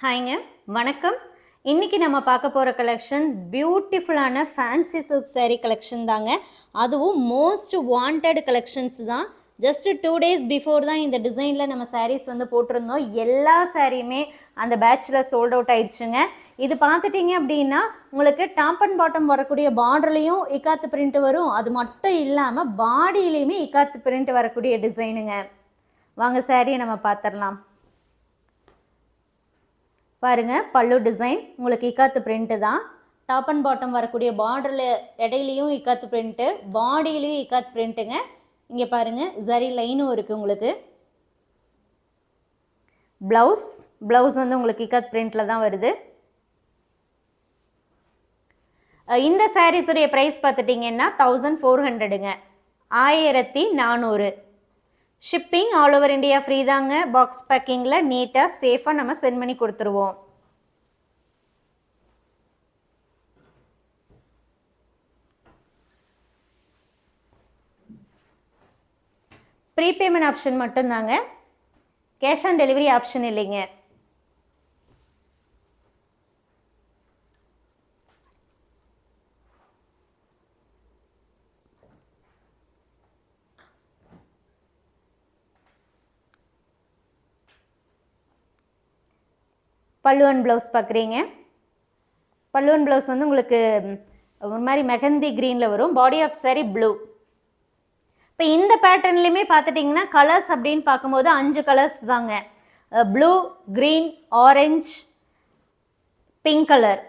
ஹாய்ங்க, வணக்கம். இன்றைக்கி நம்ம பார்க்க போகிற கலெக்ஷன் பியூட்டிஃபுல்லான ஃபேன்சி சில்க் சாரீ கலெக்ஷன் தாங்க. அதுவும் மோஸ்ட் வாண்டட் கலெக்ஷன்ஸ் தான். ஜஸ்ட்டு 2 days பிஃபோர் தான் இந்த டிசைனில் நம்ம சாரீஸ் வந்து போட்டிருந்தோம். எல்லா சாரியுமே அந்த பேட்சில் சோல்ட் அவுட் ஆயிடுச்சுங்க. இது பார்த்துட்டிங்க அப்படின்னா உங்களுக்கு டாப் அண்ட் பாட்டம் வரக்கூடிய பார்டர்லேயும் இக்காத்து பிரிண்ட் வரும். அது மட்டும் இல்லாமல் பாடியிலையுமே இக்காத்து பிரிண்ட் வரக்கூடிய டிசைனுங்க. வாங்க சாரியை நம்ம பார்த்துடலாம். பாருங்கள், பல்லு டிசைன் உங்களுக்கு இக்காத்து பிரிண்ட்டு தான். டாப் அண்ட் பாட்டம் வரக்கூடிய பார்டரில் இடையிலையும் இக்காத்து பிரிண்ட்டு, பாடியிலையும் இக்காத்து பிரிண்ட்டுங்க. இங்கே பாருங்கள், ஜரி லைனும் இருக்குது உங்களுக்கு. ப்ளவுஸ் வந்து உங்களுக்கு இக்காத்து பிரிண்ட்டில் தான் வருது. இந்த சாரீஸுடைய ப்ரைஸ் பார்த்துட்டிங்கன்னா 1400ங்க, 1400. Shipping all over India free தாங்க. பாக்ஸ் பேக்கிங்கில் நீட்டாக சேஃபாக நம்ம சென்ட் பண்ணி கொடுத்துருவோம். ப்ரீபேமெண்ட் ஆப்ஷன் மட்டும்தாங்க, கேஷ் ஆன் டெலிவரி ஆப்ஷன் இல்லைங்க. பல்லு அண்ட் ப்ளவுஸ் பார்க்குறீங்க. பல்லு அண்ட் ப்ளவுஸ் வந்து உங்களுக்கு ஒரு மாதிரி மெகந்தி க்ரீனில் வரும். Body of sari blue. இப்போ இந்த பேட்டர்ன்லேயுமே பார்த்துட்டிங்கன்னா கலர்ஸ் அப்படின்னு பார்க்கும்போது 5 கலர்ஸ் தாங்க. Blue, green, orange, pink colour.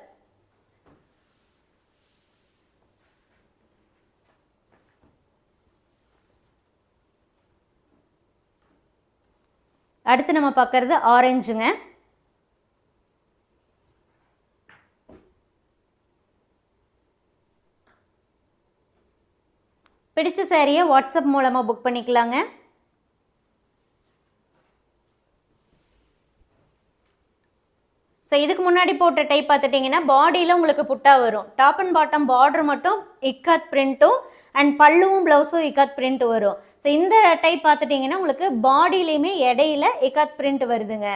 அடுத்து நம்ம பார்க்குறது ஆரஞ்சுங்க. பிடிச்ச சாரியை வாட்ஸ்அப் மூலமாக புக் பண்ணிக்கலாங்க. ஸோ இதுக்கு முன்னாடி போட்ட டைப் பார்த்துட்டிங்கன்னா பாடியில் உங்களுக்கு புட்டா வரும். டாப் அண்ட் பாட்டம் பார்டர் மட்டும் இக்காத் பிரிண்ட்டும் அண்ட் பல்லுவும் ப்ளவுஸும் இக்காத் பிரிண்ட் வரும். ஸோ இந்த டைப் பார்த்துட்டிங்கன்னா உங்களுக்கு பாடியிலையுமே இடையில இக்காத் பிரிண்ட் வருதுங்க.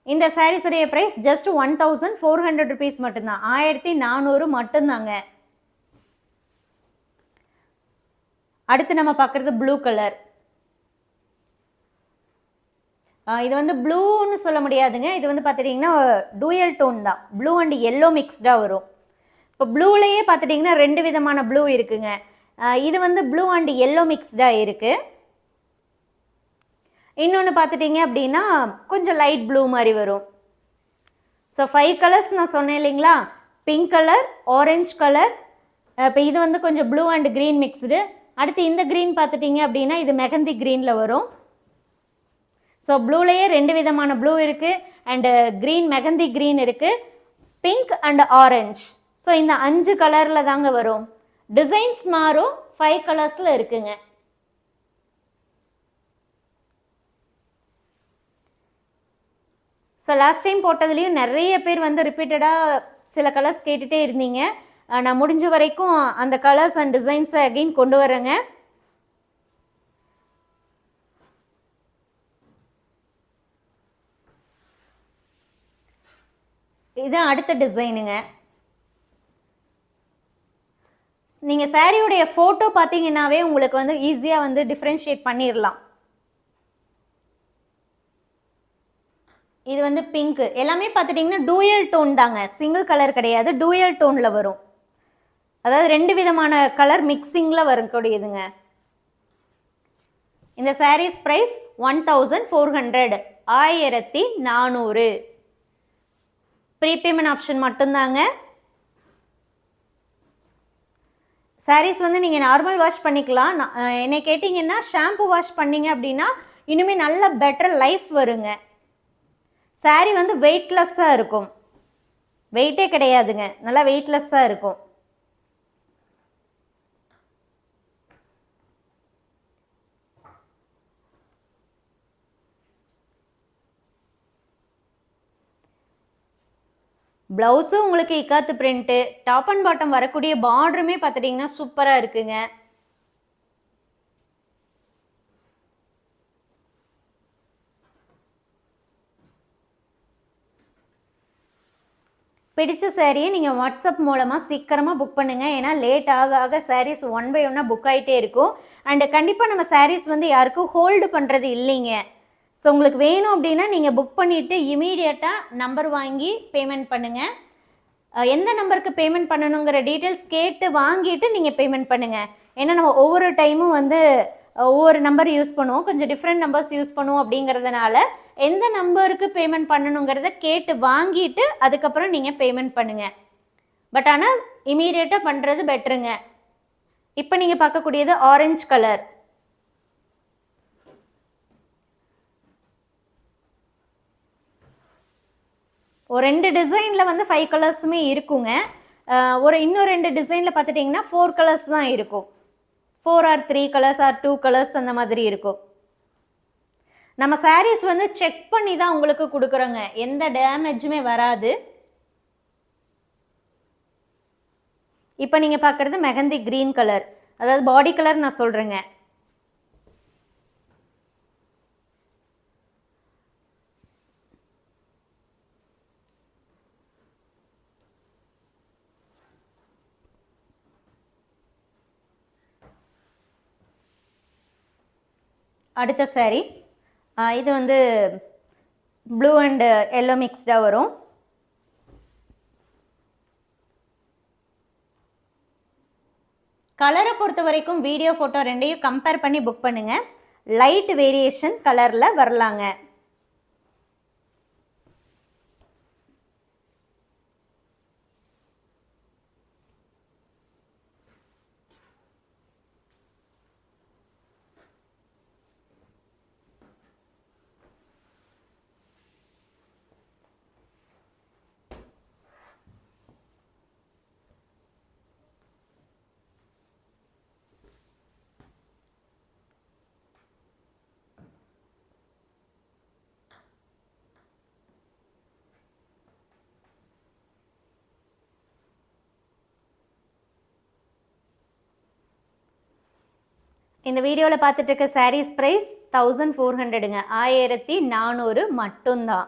இந்த சாரீஸுடைய ப்ரைஸ் ஜஸ்ட் 1400 rupees மட்டும்தான், 1400 மட்டும்தாங்க. அடுத்து நம்ம பார்க்குறது ப்ளூ கலர். இது வந்து ப்ளூன்னு சொல்ல முடியாதுங்க. இது வந்து பார்த்துட்டிங்கன்னா டூயல் டோன் தான். ப்ளூ அண்ட் எல்லோ மிக்ஸ்டாக வரும். இப்போ ப்ளூலேயே பார்த்துட்டிங்கன்னா 2 விதமான ப்ளூ இருக்குங்க. இது வந்து ப்ளூ அண்ட் எல்லோ மிக்ஸ்டாக இருக்குது. இன்னொன்று பார்த்துட்டிங்க அப்படின்னா கொஞ்சம் லைட் ப்ளூ மாதிரி வரும். ஸோ 5 கலர்ஸ் நான் சொன்னேன் இல்லைங்களா? பிங்க் கலர், ஆரஞ்ச் கலர், இப்போ இது வந்து கொஞ்சம் ப்ளூ அண்ட் க்ரீன் மிக்ஸ்டு. அடுத்து இந்த க்ரீன் பார்த்துட்டிங்க அப்படின்னா இது மெகந்தி க்ரீனில் வரும். ஸோ ப்ளூலேயே 2 விதமான ப்ளூ இருக்குது அண்டு க்ரீன் மெகந்தி க்ரீன் இருக்குது, பிங்க் அண்ட் ஆரஞ்ச். ஸோ இந்த 5 கலரில் தாங்க வரும். டிசைன்ஸ் மாறும், 5 கலர்ஸில் இருக்குங்க. ஸோ லாஸ்ட் டைம் போட்டதுலேயும் நிறைய பேர் வந்து ரிப்பீட்டடாக சில கலர்ஸ் கேட்டுகிட்டே இருந்தீங்க. நான் முடிஞ்ச வரைக்கும் அந்த கலர்ஸ் அண்ட் டிசைன்ஸை அகெயின் கொண்டு வரேங்க. இதுதான் அடுத்த டிசைனுங்க. நீங்கள் சாரியுடைய ஃபோட்டோ பார்த்தீங்கன்னாவே உங்களுக்கு வந்து ஈஸியாக வந்து டிஃப்ரென்ஷியேட் பண்ணிடலாம். இது வந்து பிங்க்கு. எல்லாமே பார்த்துட்டிங்கன்னா டூயல் டோன் தாங்க, சிங்கிள் கலர் கிடையாது, டூயல் டோனில் வரும். அதாவது 2 விதமான கலர் மிக்சிங்கில் வரக்கூடியதுங்க. இந்த சாரீஸ் ப்ரைஸ் 1400, 1400. ப்ரீபேமெண்ட் ஆப்ஷன் மட்டும்தாங்க. சாரீஸ் வந்து நீங்கள் நார்மல் வாஷ் பண்ணிக்கலாம். என்னை கேட்டிங்கன்னா ஷாம்பு வாஷ் பண்ணிங்க அப்படின்னா இன்னுமே நல்ல பெட்டர் லைஃப் வருங்க. சாரீ வந்து வெயிட்லெஸ்ஸாக இருக்கும், வெயிட்டே கிடையாதுங்க, நல்லா வெயிட்லெஸ்ஸாக இருக்கும். ப்ளவுஸும் உங்களுக்கு இக்காத்து பிரிண்ட்டு, டாப் அண்ட் பாட்டம் வரக்கூடிய பார்டருமே பார்த்துட்டிங்கன்னா சூப்பராக இருக்குங்க. பிடிச்ச சாரியை நீங்கள் வாட்ஸ்அப் மூலமாக சீக்கிரமாக புக் பண்ணுங்கள். ஏன்னா லேட் ஆக ஆக சாரீஸ் ஒன் பை ஒன்னாக புக் ஆகிட்டே இருக்கும். அண்டு கண்டிப்பாக நம்ம சாரீஸ் வந்து யாருக்கும் ஹோல்டு பண்ணுறது இல்லைங்க. ஸோ உங்களுக்கு வேணும் அப்படின்னா நீங்கள் புக் பண்ணிவிட்டு இமீடியட்டாக நம்பர் வாங்கி பேமெண்ட் பண்ணுங்கள். எந்த நம்பருக்கு பேமெண்ட் பண்ணணுங்கிற டீட்டெயில்ஸ் கேட்டு வாங்கிட்டு நீங்கள் பேமெண்ட் பண்ணுங்கள். ஏன்னா நம்ம ஒவ்வொரு டைமும் வந்து ஒவ்வொரு நம்பர் யூஸ் பண்ணுவோம், கொஞ்சம் டிஃப்ரெண்ட் நம்பர்ஸ் யூஸ் பண்ணுவோம். அப்படிங்கிறதுனால எந்த நம்பருக்கு பேமெண்ட் பண்ணணுங்கிறத கேட்டு வாங்கிட்டு அதுக்கப்புறம் நீங்கள் பேமெண்ட் பண்ணுங்கள். பட் ஆனால் இமீடியட்டாக பண்ணுறது பெட்டருங்க. இப்போ நீங்கள் பார்க்கக்கூடியது ஆரஞ்சு கலர். ஒரு 2 டிசைனில் வந்து 5 கலர்ஸுமே இருக்குங்க. இன்னும் 2 டிசைனில் பார்த்துட்டிங்கன்னா 4 கலர்ஸ் தான் இருக்கும். 4 ஆர் 3 கலர்ஸ் ஆர் 2 கலர்ஸ் அந்த மாதிரி இருக்கும். நம்ம சாரீஸ் வந்து செக் பண்ணி தான் உங்களுக்கு கொடுக்குறோங்க, எந்த டேமேஜுமே வராது. இப்போ நீங்கள் பார்க்குறது மெஹந்தி க்ரீன் கலர், அதாவது பாடி கலர் நான் சொல்கிறேங்க. அடுத்த சாரீ இது வந்து ப்ளூ அண்டு எல்லோ மிக்ஸ்டாக வரும். கலரை பொறுத்த வரைக்கும் வீடியோ ஃபோட்டோ ரெண்டையும் கம்பேர் பண்ணி புக் பண்ணுங்கள். லைட் வேரியேஷன் கலரில் வரலாங்க. இந்த வீடியோவில் பார்த்துட்டு இருக்க சாரீஸ் ப்ரைஸ் 1400ங்க, 1400 மட்டும்தான்.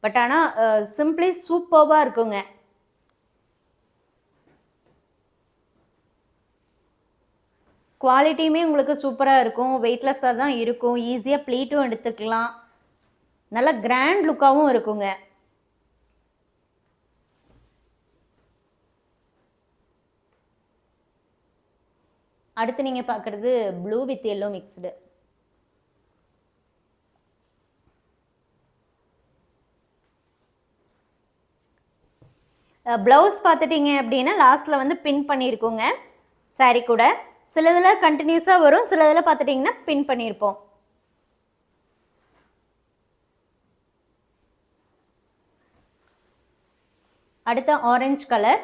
பட் ஆனால் சிம்பிளி சூப்பர்பாக இருக்குங்க. குவாலிட்டியுமே உங்களுக்கு சூப்பராக இருக்கும், வெயிட்லெஸ்ஸாக தான் இருக்கும், ஈஸியாக ப்ளீட்டும் எடுத்துக்கலாம், நல்ல கிராண்ட் லுக்காகவும் இருக்குங்க. அடுத்து நீங்கள் பார்க்குறது blue with yellow mixed. Blouse பார்த்துட்டிங்க அப்படின்னா லாஸ்ட்டில் வந்து பின் பண்ணியிருக்கோங்க சாரீ கூட. சிலதில் கண்டினியூஸாக வரும், சிலதில் பார்த்துட்டிங்கன்னா பின் பண்ணியிருப்போம். அடுத்த ஆரஞ்சு கலர்.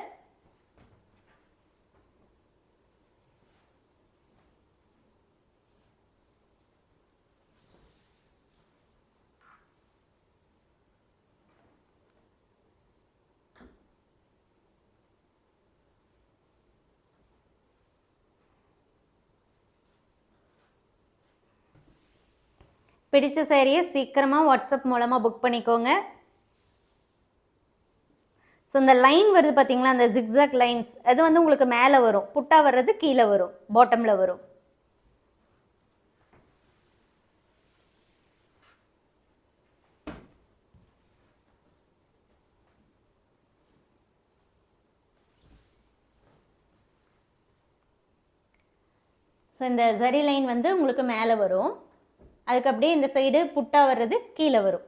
பிடிச்ச சாரியை சீக்கிரமாக வாட்ஸ்அப் மூலமாக புக் பண்ணிக்கோங்க. ஸோ இந்த லைன் வருது பார்த்தீங்களா, அந்த ஜிக்ஸாக் லைன்ஸ், அது வந்து உங்களுக்கு மேலே வரும், புட்டா வர்றது கீழே வரும், பாட்டமில் வரும். ஸோ இந்த ஜரி லைன் வந்து உங்களுக்கு மேலே வரும், அதுக்கு அப்படியே இந்த சைடு புட்டா வர்றது கீழே வரும்.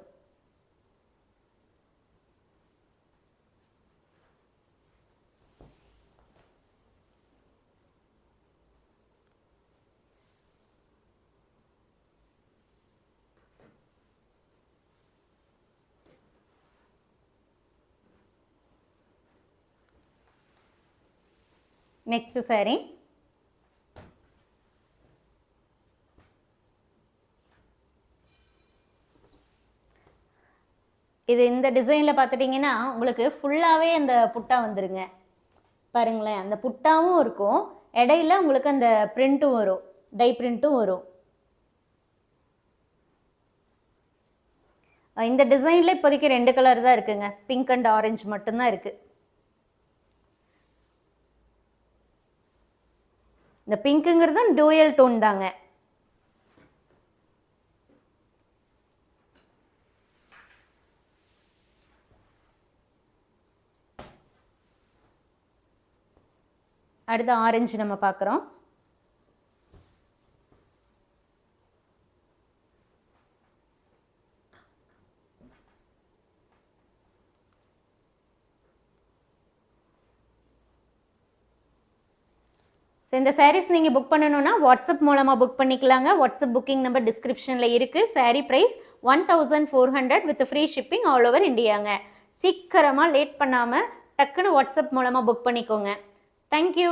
Next sorry. இது இந்த டிசைனில் பார்த்துட்டிங்கன்னா உங்களுக்கு ஃபுல்லாகவே அந்த புட்டா வந்துருங்க. பாருங்களேன், அந்த புட்டாவும் இருக்கும், இடையில உங்களுக்கு அந்த பிரிண்ட்டும் வரும், டை பிரிண்ட்டும் வரும். இந்த டிசைனில் இப்போதைக்கு 2 கலர் தான் இருக்குங்க, பிங்க் அண்ட் ஆரஞ்சு மட்டும்தான் இருக்குது. இந்த பிங்க்குங்கிறது டூயல் டோன் தாங்க. அடுத்து ஆரஞ்சு நம்ம பார்க்குறோம். ஸோ இந்த சாரீஸ் நீங்கள் புக் பண்ணணுன்னா வாட்ஸ்அப் மூலமாக புக் பண்ணிக்கலாங்க. வாட்ஸ்அப் புக்கிங் நம்பர் டிஸ்கிரிப்ஷனில் இருக்குது. Sari price 1400 with free shipping all over இந்தியாங்க. சீக்கிரமாக லேட் பண்ணாமல் டக்குன்னு வாட்ஸ்அப் மூலமாக புக் பண்ணிக்கோங்க. தேங்க்யூ.